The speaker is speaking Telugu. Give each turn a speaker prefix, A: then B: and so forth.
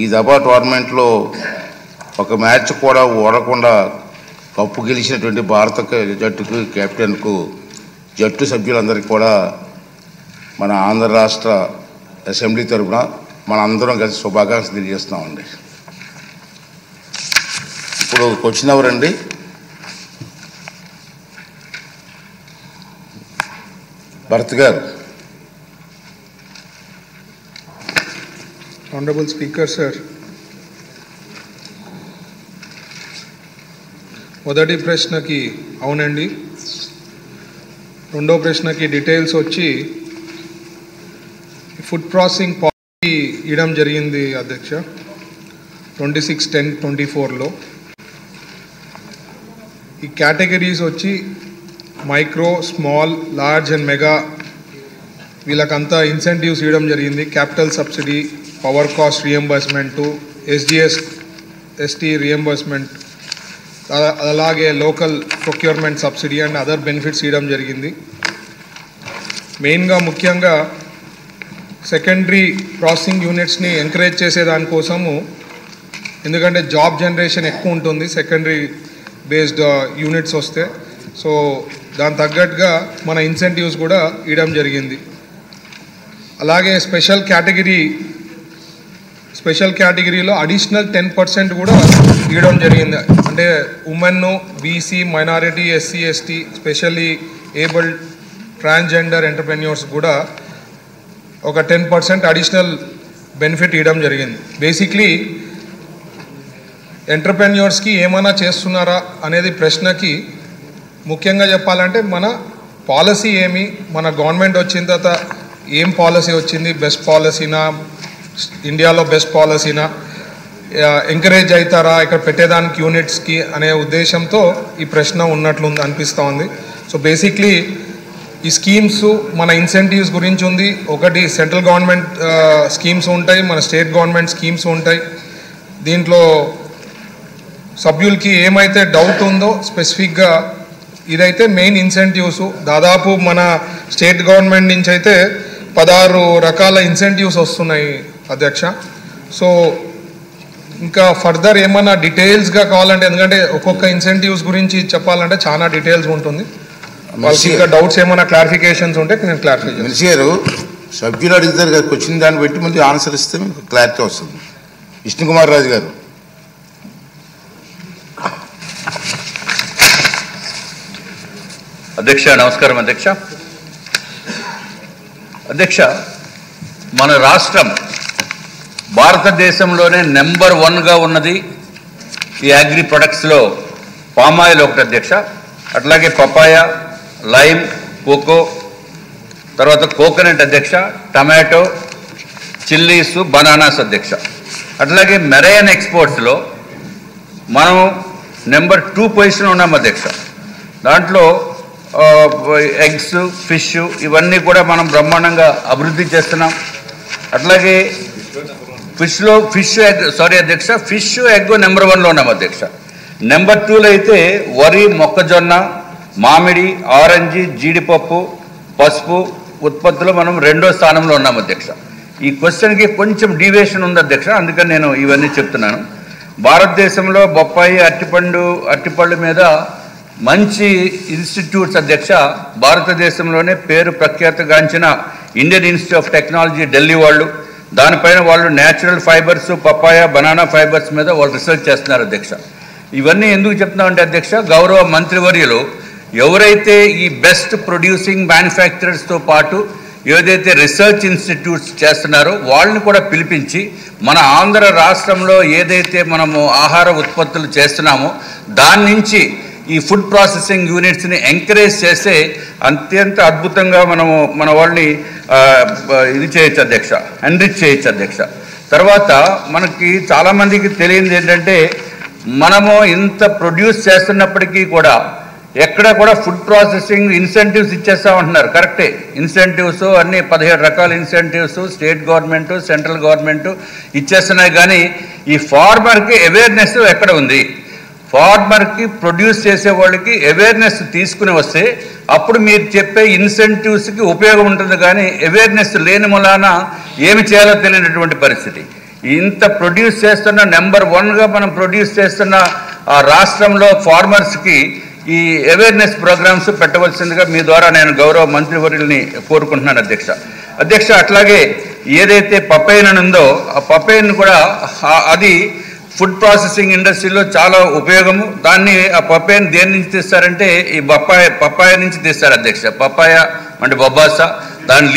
A: ఈ దఫా టోర్నమెంట్లో ఒక మ్యాచ్ కూడా ఓడకుండా కప్పు గెలిచినటువంటి భారత జట్టుకు కెప్టెన్కు జట్టు సభ్యులందరికీ కూడా మన ఆంధ్ర రాష్ట్ర అసెంబ్లీ తరఫున మన అందరం కలిసి శుభాకాంక్షలు తెలియజేస్తున్నామండి. ఇప్పుడు క్వశ్చన్ ఎవరండి? భరత్ గారు.
B: Honorable Speaker, sir. మొదటి ప్రశ్నకి అవునండి. రెండో ప్రశ్నకి డీటెయిల్స్ వచ్చి ఫుడ్ ప్రాసెసింగ్ పాలసీ ఇవ్వడం జరిగింది అధ్యక్ష 26/10/24లో. ఈ కేటగిరీస్ వచ్చి micro, small, large and mega వీళ్ళకంతా ఇన్సెంటివ్స్ ఇవ్వడం జరిగింది. Capital subsidy, power cost reimbursement, ST reimbursement, అలాగే local procurement subsidy and other benefits ఇవ్వడం జరిగింది. మెయిన్గా ముఖ్యంగా సెకండరీ ప్రాసెసింగ్ యూనిట్స్ని ఎంకరేజ్ చేసేదానికోసము, ఎందుకంటే జాబ్ జనరేషన్ ఎక్కువ ఉంటుంది సెకండరీ బేస్డ్ యూనిట్స్ వస్తే. సో దాని తగ్గట్టుగా మన ఇన్సెంటివ్స్ కూడా ఇవ్వడం జరిగింది. అలాగే స్పెషల్ కేటగిరీలో అడిషనల్ 10% కూడా ఇవ్వడం జరిగింది. అంటే women, BC, minority, SC, ST, specially abled, transgender entrepreneurs కూడా ఒక 10% అడిషనల్ బెనిఫిట్ ఇవ్వడం జరిగింది. బేసిక్లీ ఎంటర్ప్రెన్యూర్స్కి ఏమైనా చేస్తున్నారా అనేది ప్రశ్నకి ముఖ్యంగా చెప్పాలంటే మన పాలసీ ఏమి, మన గవర్నమెంట్ వచ్చిన తర్వాత ఏం పాలసీ వచ్చింది, బెస్ట్ పాలసీనా, ఇండియాలో బెస్ట్ పాలసీనా, ఎంకరేజ్ అవుతారా ఇక్కడ పెట్టేదానికి యూనిట్స్కి అనే ఉద్దేశంతో ఈ ప్రశ్న ఉన్నట్లు అనిపిస్తూ ఉంది. సో బేసిక్లీ ఈ స్కీమ్స్ మన ఇన్సెంటివ్స్ గురించి ఉంది. ఒకటి సెంట్రల్ గవర్నమెంట్ స్కీమ్స్ ఉంటాయి, మన స్టేట్ గవర్నమెంట్ స్కీమ్స్ ఉంటాయి. దీంట్లో సభ్యులకి ఏమైతే డౌట్ ఉందో స్పెసిఫిక్గా ఇదైతే మెయిన్ ఇన్సెంటివ్స్. దాదాపు మన స్టేట్ గవర్నమెంట్ నుంచి అయితే 16 రకాల ఇన్సెంటివ్స్ వస్తున్నాయి అధ్యక్ష. సో ఇంకా ఫర్దర్ ఏమన్నా డీటెయిల్స్గా కావాలంటే, ఎందుకంటే ఒక్కొక్క ఇన్సెంటివ్స్ గురించి చెప్పాలంటే చాలా డీటెయిల్స్ ఉంటుంది. వాళ్ళకి ఇంకా డౌట్స్ ఏమైనా క్లారిఫికేషన్స్ ఉంటే నేను క్లారిఫై చేస్తాను.
A: మినిస్టర్ గారు, సభ్యులు అడుగుతారు కదా, వచ్చిన దాన్ని బట్టి మళ్ళీ ఆన్సర్ ఇస్తే మీకు క్లారిటీ వస్తుంది. విష్ణుకుమార్ రాజు గారు.
C: అధ్యక్ష నమస్కారం. అధ్యక్ష మన రాష్ట్రం భారతదేశంలోనే నెంబర్ 1గా ఉన్నది ఈ అగ్రి ప్రొడక్ట్స్లో పామాయిల్ ఒకటి అధ్యక్ష. అట్లాగే పపాయ, లైమ్, కోకో, తర్వాత కోకోనట్ అధ్యక్ష, టమాటో, చిల్లీస్, బనానాస్ అధ్యక్ష. అట్లాగే మెరైన్ ఎక్స్పోర్ట్స్లో మనం నెంబర్ 2 పొజిషన్ ఉన్నాం అధ్యక్ష. దాంట్లో ఎగ్స్, ఫిష్ ఇవన్నీ కూడా మనం బ్రహ్మాండంగా అభివృద్ధి చేస్తున్నాం. అట్లాగే ఫిష్ ఎగ్ నెంబర్ 1లో ఉన్నాం అధ్యక్ష. నెంబర్ 2లో అయితే వరి, మొక్కజొన్న, మామిడి, ఆరెంజ్, జీడిపప్పు, పసుపు ఉత్పత్తులు మనం 2వ స్థానంలో ఉన్నాం అధ్యక్ష. ఈ క్వశ్చన్కి కొంచెం డీవియేషన్ ఉంది అధ్యక్ష, అందుకని నేను ఇవన్నీ చెప్తున్నాను. భారతదేశంలో బొప్పాయి, అరటిపళ్ళు మీద మంచి ఇన్స్టిట్యూట్స్ అధ్యక్ష. భారతదేశంలోనే పేరు ప్రఖ్యాతగాంచిన Indian Institute of Technology Delhi వాళ్ళు, దానిపైన వాళ్ళు natural fibres, papaya, banana fibres మీద వాళ్ళు రీసెర్చ్ చేస్తున్నారు అధ్యక్ష. ఇవన్నీ ఎందుకు చెప్తున్నామంటే అధ్యక్ష, గౌరవ మంత్రివర్యులు ఎవరైతే ఈ బెస్ట్ ప్రొడ్యూసింగ్ మ్యానుఫ్యాక్చరర్స్తో పాటు ఏదైతే రీసెర్చ్ ఇన్స్టిట్యూట్స్ చేస్తున్నారో వాళ్ళని కూడా పిలిపించి మన ఆంధ్ర రాష్ట్రంలో ఏదైతే మనము ఆహార ఉత్పత్తులు చేస్తున్నామో దాని నుంచి ఈ ఫుడ్ ప్రాసెసింగ్ యూనిట్స్ని ఎంకరేజ్ చేస్తే అత్యంత అద్భుతంగా మనము మన వాళ్ళని ఇది చేయొచ్చు అధ్యక్ష, ఎన్రిచ్ చేయొచ్చు అధ్యక్ష. తర్వాత మనకి చాలామందికి తెలియదు ఏంటంటే, మనము ఇంత ప్రొడ్యూస్ చేస్తున్నప్పటికీ కూడా ఎక్కడ కూడా ఫుడ్ ప్రాసెసింగ్ ఇన్సెంటివ్స్ ఇచ్చేస్తామంటున్నారు. కరెక్టే, ఇన్సెంటివ్స్ అన్నీ 17 రకాల incentives state government, central government ఇచ్చేస్తున్నాయి. కానీ ఈ ఫార్మర్కి అవేర్నెస్ ఎక్కడ ఉంది? ఫార్మర్కి ప్రొడ్యూస్ చేసే వాళ్ళకి అవేర్నెస్ తీసుకుని వస్తే అప్పుడు మీరు చెప్పే ఇన్సెంటివ్స్కి ఉపయోగం ఉంటుంది. కానీ అవేర్నెస్ లేని మూలాన ఏమి చేయాలో తెలియనటువంటి పరిస్థితి. ఇంత ప్రొడ్యూస్ చేస్తున్న నెంబర్ 1గా మనం ప్రొడ్యూస్ చేస్తున్న ఆ రాష్ట్రంలో ఫార్మర్స్కి ఈ అవేర్నెస్ ప్రోగ్రామ్స్ పెట్టవలసిందిగా మీ ద్వారా నేను గౌరవ మంత్రివర్యుల్ని కోరుకుంటున్నాను అధ్యక్ష. అట్లాగే ఏదైతే పపైన్ ఉందో ఆ పపైన్ కూడా అది ఫుడ్ ప్రాసెసింగ్ ఇండస్ట్రీలో చాలా ఉపయోగము. దాన్ని ఆ పపైన్ దేని నుంచి తీస్తారంటే ఈ పప్పాయ నుంచి తీస్తారు అధ్యక్ష. పప్పాయ అంటే బొబ్బాస దాని